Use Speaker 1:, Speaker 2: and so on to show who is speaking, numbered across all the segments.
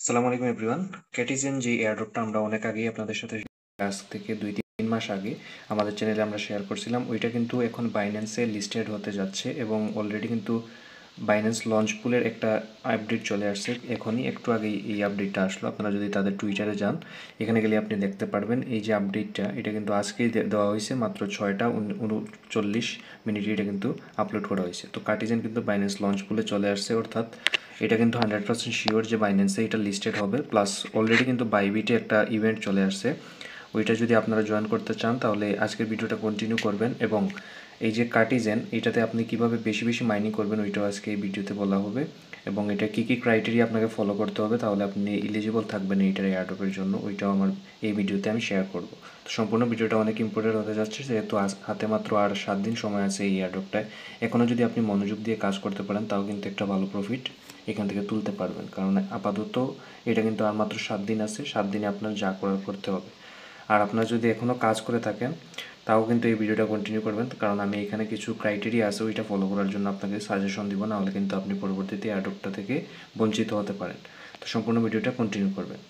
Speaker 1: আসসালামু আলাইকুম এভরিওয়ান। ক্যাটিজেন যে এয়ারড্রপটা আমরা অনেক আগেই আপনাদের সাথে আজ থেকে 2-3 মাস আগে আমাদের চ্যানেলে আমরা শেয়ার করছিলাম, ওইটা কিন্তু এখন বাইন্যান্সে লিস্টেড হতে যাচ্ছে এবং অলরেডি কিন্তু বাইন্যান্স লঞ্চ পুলের একটা আপডেট চলে আসছে। এখনই একটু আগেই এই আপডেটটা আসলো। আপনারা যদি তাদের টুইটারে যান, এখানে গেলে আপনি দেখতে পারবেন এই যে আপডেটটা, এটা কিন্তু আজকেই দেওয়া হয়েছে, মাত্র 6:39 এটা কিন্তু আপলোড করা হয়েছে। তো কার্টিজেন কিন্তু বাইন্যান্স লঞ্চ পুলে চলে আসছে, অর্থাৎ এটা কিন্তু 100% শিওর যে বাইন্যান্সে এটা লিস্টেড হবে। প্লাস অলরেডি কিন্তু বাইবিটে একটা ইভেন্ট চলে আসছে, ওইটা যদি আপনারা জয়েন করতে চান তাহলে আজকের ভিডিওটা কন্টিনিউ করবেন। এবং এই যে কার্টিজেন, এটাতে আপনি কিভাবে বেশি বেশি মাইনিং করবেন ওইটাও আজকে এই ভিডিওতে বলা হবে, এবং এটা কী কী ক্রাইটেরিয়া আপনাকে ফলো করতে হবে তাহলে আপনি এলিজিবল থাকবেন এইটার এয়ারড্রপের জন্য, ওইটাও আমার এই ভিডিওতে আমি শেয়ার করব। তো সম্পূর্ণ ভিডিওটা অনেক ইম্পর্টেন্ট হতে যাচ্ছে, যেহেতু হাতে মাত্র আর 7 দিন সময় আছে এই এয়ারড্রপটায়। এখনও যদি আপনি মনোযোগ দিয়ে কাজ করতে পারেন তাও কিন্তু একটা ভালো প্রফিট এখান থেকে তুলতে পারবেন, কারণ আপাতত এটা কিন্তু আর মাত্র 7 দিন আছে। 7 দিনে আপনার যা করার করতে হবে। আর আপনার যদি এখনও কাজ করে থাকেন তাও কিন্তু এই ভিডিওটা কন্টিনিউ করবেন, কারণ আমি এখানে কিছু ক্রাইটেরিয়া আছে ওইটা ফলো করার জন্য আপনাকে সাজেশন দিব, নাহলে কিন্তু আপনি পরবর্তীতে এয়ারড্রপটা থেকে বঞ্চিত হতে পারেন। তো সম্পূর্ণ ভিডিওটা কন্টিনিউ করবেন।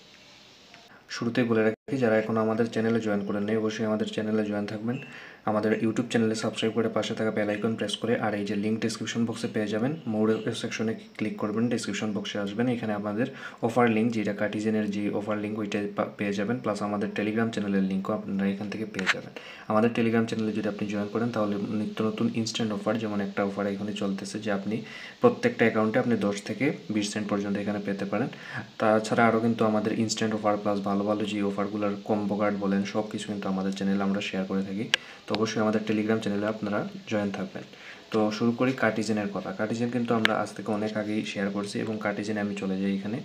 Speaker 1: শুরুতেই বলে রাখি, যারা এখনও আমাদের চ্যানেলে জয়েন করেন নাই অবশ্যই আমাদের চ্যানেলে জয়েন থাকবেন। আমাদের ইউটিউব চ্যানেলে সাবস্ক্রাইব করে পাশে থাকা বেল আইকন প্রেস করে, আর এই যে লিঙ্ক ডিসক্রিপশন বক্সে পেয়ে যাবেন, মোর সেকশনে ক্লিক করবেন, ডিসক্রিপশন বক্সে আসবেন, এখানে আমাদের অফার লিঙ্ক, যেটা কার্টিজেনের যে অফার লিঙ্ক ওইটা পেয়ে যাবেন। প্লাস আমাদের টেলিগ্রাম চ্যানেলের লিঙ্কও আপনারা এখান থেকে পেয়ে যাবেন। আমাদের টেলিগ্রাম চ্যানেলে যদি আপনি জয়েন করেন তাহলে নিত্য নতুন ইনস্ট্যান্ট অফার, যেমন একটা অফার এখানে চলতেছে যে আপনি প্রত্যেকটা অ্যাকাউন্টে আপনি 10 থেকে 20 সেন্ট পর্যন্ত এখানে পেতে পারেন। তাছাড়া আরও কিন্তু আমাদের ইনস্ট্যান্ট অফার প্লাস ভালো ভালো যে অফারগুলোর কম্বো কার্ড বলেন সব কিছু কিন্তু আমাদের চ্যানেলে আমরা শেয়ার করে থাকি। তো অবশ্যই আমাদের টেলিগ্রাম চ্যানেলে আপনারা জয়েন থাকবেন। তো শুরু করি কার্টিজেনের কথা। কার্টিজেন কিন্তু আমরা আজ থেকে অনেক আগেই শেয়ার করছি, এবং কার্টিজেনে আমি চলে যাই এখানে,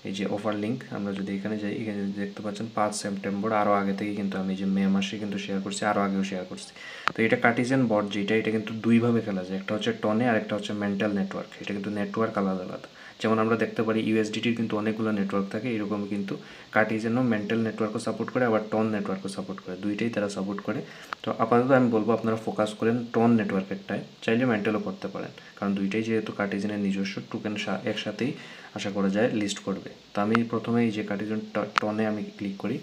Speaker 1: এই যে অফার লিঙ্ক আমরা যদি এখানে যাই, এখানে দেখতে পাচ্ছেন 5 সেপ্টেম্বর, আরও আগে থেকে কিন্তু আমি যে মে মাসে কিন্তু শেয়ার করছি, আরও আগেও শেয়ার করছি। তো এটা কার্টিজেন বট যেটা, এটা কিন্তু দুইভাবে খেলা যায়, একটা হচ্ছে টনে আর একটা হচ্ছে মেন্টাল নেটওয়ার্ক। এটা কিন্তু নেটওয়ার্ক আলাদা আলাদা। যেমন আমরা দেখতে পারি ইউএসডিটির কিন্তু অনেকগুলো নেটওয়ার্ক থাকে, এরকম কিন্তু কার্টিজেনও মেন্টাল নেটওয়ার্কও সাপোর্ট করে, আবার টন নেটওয়ার্কও সাপোর্ট করে, দুইটাই তারা সাপোর্ট করে। তো আপাতত আমি বলবো আপনারা ফোকাস করেন টন নেটওয়ার্কেরটায়, চাইলে মেন্টালও করতে পারেন, কারণ দুইটাই যেহেতু কার্টিজেনের নিজস্ব টোকেন একসাথেই আশা করা যায় লিস্ট করবে। তো আমি প্রথমে এই যে কার্টিজেন টনে আমি ক্লিক করি।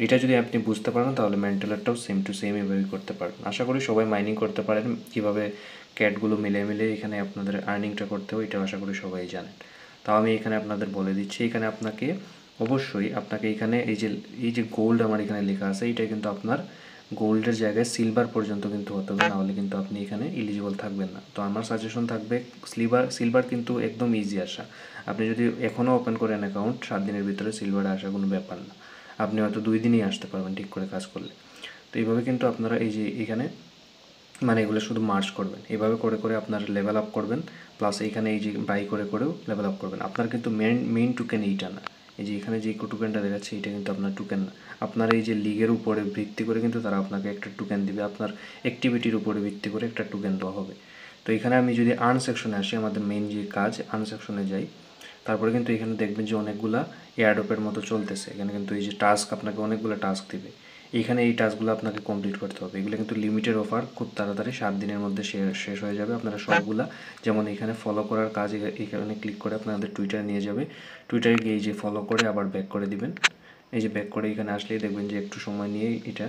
Speaker 1: এটা যদি আপনি বুঝতে পারেন তাহলে মেন্টালেরটাও সেম টু সেম এভাবেই করতে পারবেন। আশা করি সবাই মাইনিং করতে পারেন, কীভাবে ক্যাটগুলো মিলে মিলে এখানে আপনাদের আর্নিংটা করতে হয় এটা আশা করি সবাই জানেন। তাও আমি এখানে আপনাদের বলে দিচ্ছি, এখানে আপনাকে অবশ্যই আপনাকে এখানে এই যে গোল্ড আমার এখানে লেখা আছে, এটা কিন্তু আপনার গোল্ডের জায়গায় সিলভার পর্যন্ত কিন্তু হতে হবে, নাহলে কিন্তু আপনি এখানে এলিজিবল থাকবেন না। তো আমার সাজেশন থাকবে সিলভার কিন্তু একদম ইজি আসা। আপনি যদি এখনও ওপেন করেন অ্যাকাউন্ট, 7 দিনের ভিতরে সিলভারে আসা কোনো ব্যাপার না। আপনি হয়তো 2 দিনেই আসতে পারবেন ঠিক করে কাজ করলে। তো এইভাবে কিন্তু আপনারা এই যে এখানে মানে এগুলো শুধু মার্চ করবেন, এভাবে করে করে আপনার লেভেল আপ করবেন। প্লাস এইখানে এই যে বাই করে করেও লেভেল আপ করবেন। আপনার কিন্তু মেইন টোকেন এইটা না, এই যে এখানে যে টোকেনটা দেখাচ্ছে এটা কিন্তু আপনার টোকেন না। আপনার এই যে লিগের উপরে ভিত্তি করে কিন্তু তারা আপনাকে একটা টোকেন দিবে, আপনার অ্যাক্টিভিটির উপরে ভিত্তি করে একটা টোকেন দেওয়া হবে। তো এখানে আমি যদি আর্ন সেকশনে আসি, আমাদের মেইন যে কাজ আর্ন সেকশনে যাই, তারপরে কিন্তু এখানে দেখবেন যে অনেকগুলা এয়ারড্রপের মতো চলতেছে। এখানে কিন্তু এই যে টাস্ক, আপনাকে অনেকগুলো টাস্ক দিবে, এইখানে এই টাস্কগুলো আপনাকে কমপ্লিট করতে হবে। এগুলো কিন্তু লিমিটেড অফার, খুব তাড়াতাড়ি 7 দিনের মধ্যে শেষ হয়ে যাবে। আপনারা সবগুলা, যেমন এখানে ফলো করার কাজ, এখানে ক্লিক করে আপনাদের টুইটারে নিয়ে যাবে। টুইটারে গিয়ে এই যে ফলো করে আবার ব্যাক করে দিবেন। এই যে ব্যাক করে এখানে আসলেই দেখবেন যে একটু সময় নিয়ে এটা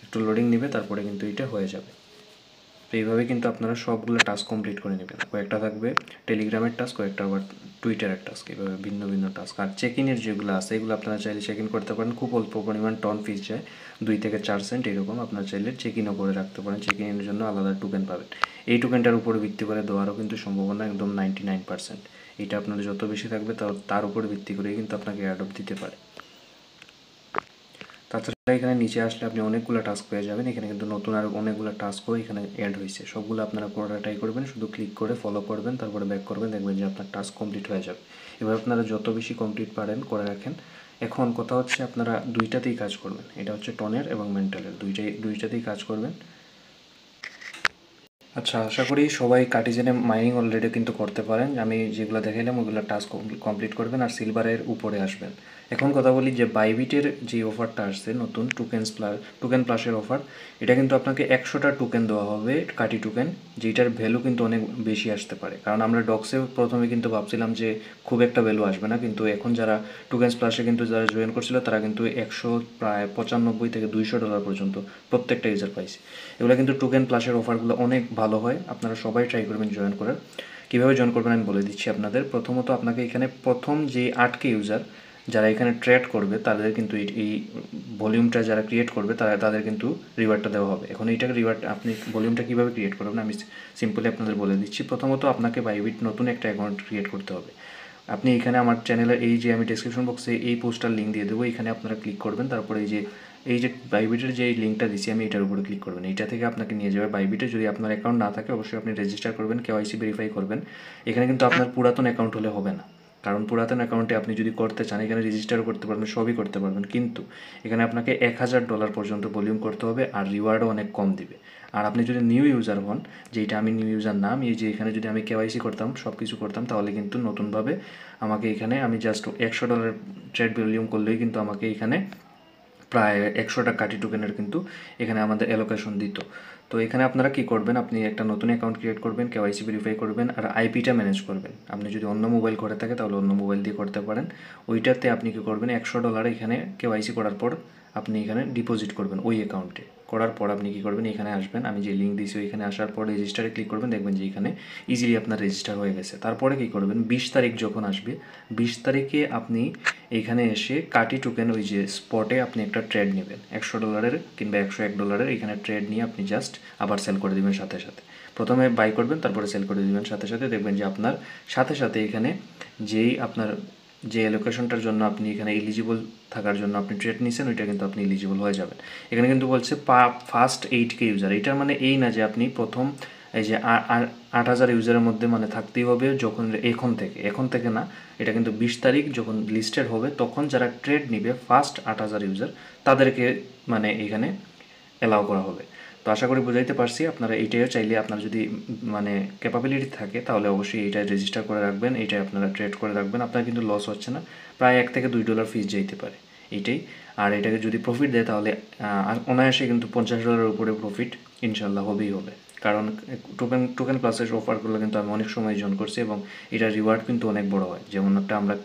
Speaker 1: একটু লোডিং নেবে, তারপরে কিন্তু এটা হয়ে যাবে। তো এইভাবে কিন্তু আপনারা সবগুলো টাস্ক কমপ্লিট করে নেবেন। কয়েকটা থাকবে টেলিগ্রামের টাস্ক, কয়েকটা আবার টুইটারের টাস্ক, এইভাবে ভিন্ন ভিন্ন টাস্ক। আর চেক ইনের যেগুলো আছে এগুলো আপনারা চাইলে চেক ইন করতে পারেন, খুব অল্প পরিমাণ টন ফিস যায়, 2 থেকে 4 সেন্ট এরকম। আপনারা চাইলে চেক ইনও করে রাখতে পারেন, চেক ইনের জন্য আলাদা টোকেন পাবেন। এই টোকেনটার উপরে ভিত্তি করে দেওয়ারও কিন্তু সম্ভাবনা একদম 99%। এটা আপনাদের যত বেশি থাকবে তার উপরে ভিত্তি করেই কিন্তু আপনাকে এয়ারড্রপ দিতে পারে। তাছাড়া এখানে নিচে আসলে আপনি অনেকগুলো টাস্ক পেয়ে যাবেন। এখানে কিন্তু নতুন আরও অনেকগুলো টাস্কও এখানে অ্যাড হয়েছে, সবগুলো আপনারা করাটা ট্রাই করবেন। শুধু ক্লিক করে ফলো করবেন, তারপরে ব্যাক করবেন, দেখবেন যে আপনার টাস্ক কমপ্লিট হয়ে যাবে। এবার আপনারা যত বেশি কমপ্লিট পারেন করে রাখেন। এখন কথা হচ্ছে আপনারা দুইটাতেই কাজ করবেন, এটা হচ্ছে টনের এবং মেন্টালের দুইটাতেই কাজ করবেন। আচ্ছা, আশা করি সবাই কার্টিজেনে মাইনিং অলরেডি কিন্তু করতে পারেন। আমি যেগুলো দেখাইলাম ওগুলো টাস্ক কমপ্লিট করবেন আর সিলভারের উপরে আসবেন। এখন কথা বলি যে বাইবিটের যে অফারটা আসছে নতুন টোকেন প্লাসের অফার, এটা কিন্তু আপনাকে 100টা টোকেন দেওয়া হবে, কাটি টোকেন, যেটার ভ্যালু কিন্তু অনেক বেশি আসতে পারে। কারণ আমরা ডক্সে প্রথমে কিন্তু ভাবছিলাম যে খুব একটা ভ্যালু আসবে না, কিন্তু এখন যারা টোকেন্স প্লাসে কিন্তু যারা জয়েন করছিল তারা কিন্তু 195 থেকে $200 পর্যন্ত প্রত্যেকটা ইউজার পাইছে। এগুলো কিন্তু টোকেন প্লাসের অফারগুলো অনেক ভালো হয়, আপনারা সবাই ট্রাই করবেন জয়েন করার। কীভাবে জয়েন করবেন আমি বলে দিচ্ছি আপনাদের। প্রথমত আপনাকে এখানে প্রথম যে 8কে ইউজার যারা এখানে ট্রেড করবে তাদের কিন্তু এই ভলিউমটা যারা ক্রিয়েট করবে তাদের কিন্তু রিওয়ার্ডটা দেওয়া হবে। এখন এইটাকে রিওয়ার্ড আপনি ভলিউমটা কীভাবে ক্রিয়েট করবেন আমি সিম্পলি আপনাদের বলে দিচ্ছি। প্রথমত আপনাকে বাইবিট নতুন একটা অ্যাকাউন্ট ক্রিয়েট করতে হবে। আপনি এখানে আমার চ্যানেলের এই যে আমি ডেসক্রিপশন বক্সে এই পোস্টার লিঙ্ক দিয়ে দেবো, এখানে আপনারা ক্লিক করবেন। তারপরে এই যে বাইবিটের যে লিঙ্কটা দিচ্ছি আমি এটার উপরে ক্লিক করবেন। এইটা থেকে আপনাকে নিয়ে যাবে বাইবিটে। যদি আপনার অ্যাকাউন্ট না থাকে অবশ্যই আপনি রেজিস্টার করবেন, কেওয়াইসি ভেরিফাই করবেন। এখানে কিন্তু আপনার পুরাতন অ্যাকাউন্ট হলে হবে না, কারণ পুরাতন অ্যাকাউন্টে আপনি যদি করতে চান এখানে রেজিস্টারও করতে পারবেন, সবই করতে পারবেন, কিন্তু এখানে আপনাকে $1000 পর্যন্ত ভলিউম করতে হবে আর রিওয়ার্ডও অনেক কম দিবে। আর আপনি যদি নিউ ইউজার হন, যেটা আমি নিউ ইউজার নাম, এই যে এখানে যদি আমি কেওয়াইসি করতাম, সব কিছু করতাম, তাহলে কিন্তু নতুনভাবে আমাকে এখানে আমি জাস্ট $100 ট্রেড ভলিউম করলেই কিন্তু আমাকে এখানে প্রায় 100টা কাটি টোকেনের কিন্তু এখানে আমাদের অ্যালোকেশন দিত। তো এখানে আপনারা কি করবেন, আপনি একটা নতুন অ্যাকাউন্ট ক্রিয়েট করবেন, কেওয়াইসি ভেরিফাই করবেন আর আইপিটা ম্যানেজ করবেন। আপনি যদি অন্য মোবাইল করে থাকে তাহলে অন্য মোবাইল দিয়ে করতে পারেন। ওইটাতে আপনি কি করবেন, $100 এখানে কেওয়াইসি করার পর আপনি এখানে ডিপোজিট করবেন ওই অ্যাকাউন্টে। করার পর আপনি কী করবেন, এখানে আসবেন, আমি যে লিঙ্ক দিয়েছি ওইখানে আসার পর রেজিস্টারে ক্লিক করবেন, দেখবেন যে এখানে ইজিলি আপনার রেজিস্টার হয়ে গেছে। তারপরে কী করবেন, 20 তারিখ যখন আসবে 20 তারিখে আপনি এইখানে এসে কাটি টোকেন ওই যে স্পটে আপনি একটা ট্রেড নেবেন $100 কিংবা $101, এখানে ট্রেড নিয়ে আপনি জাস্ট আবার সেল করে দেবেন সাথে সাথে। প্রথমে বাই করবেন, তারপরে সেল করে দেবেন সাথে সাথে। দেখবেন যে আপনার সাথে সাথে এখানে আপনার যে অ্যালোকেশনটার জন্য আপনি এখানে এলিজিবল থাকার জন্য আপনি ট্রেড নিয়েছেন ওইটা কিন্তু আপনি এলিজিবল হয়ে যাবেন। এখানে কিন্তু বলছে ফার্স্ট 8K ইউজার। এটার মানে এই না যে আপনি প্রথম এই যে 8000 ইউজারের মধ্যে মানে থাকতেই হবে যখন এখন থেকে না, এটা কিন্তু 20 তারিখ যখন লিস্টেড হবে তখন যারা ট্রেড নিবে ফার্স্ট 8000 ইউজার তাদেরকে মানে এখানে অ্যালাউ করা হবে। তো আশা করি বুঝাইতে পারছি। আপনারা এইটাইও চাইলে আপনার যদি মানে ক্যাপাবিলিটি থাকে তাহলে অবশ্যই এইটাই রেজিস্টার করে রাখবেন, এইটাই আপনারা ট্রেড করে রাখবেন। আপনার কিন্তু লস হচ্ছে না, প্রায় $1 থেকে $2 ফিস যেতে পারে এইটাই। আর এটাকে যদি প্রফিট দেয় তাহলে অনায়াসে কিন্তু $50 উপরে প্রফিট ইনশাল্লাহ হবেই হবে। কারণ টোকেন প্লাসের অফারগুলো কিন্তু আমি অনেক সময় জয়েন করছি এবং এটার রিওয়ার্ড কিন্তু অনেক বড় হয়, যেমন একটা আমরা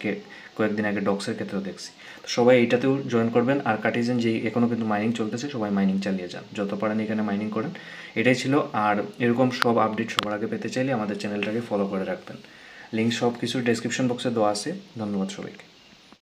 Speaker 1: কয়েকদিন আগে ডক্সের ক্ষেত্রেও দেখছি। তো সবাই এইটাতেও জয়েন করবেন। আর কার্টিজেন যেই এখনও কিন্তু মাইনিং চলতেছে, সবাই মাইনিং চালিয়ে যান, যত পারেন এখানে মাইনিং করেন। এটাই ছিল। আর এরকম সব আপডেট সবার আগে পেতে চাইলে আমাদের চ্যানেলটাকে ফলো করে রাখবেন। লিঙ্ক সব কিছু ডেসক্রিপশন বক্সে দেওয়া আছে। ধন্যবাদ সবাইকে।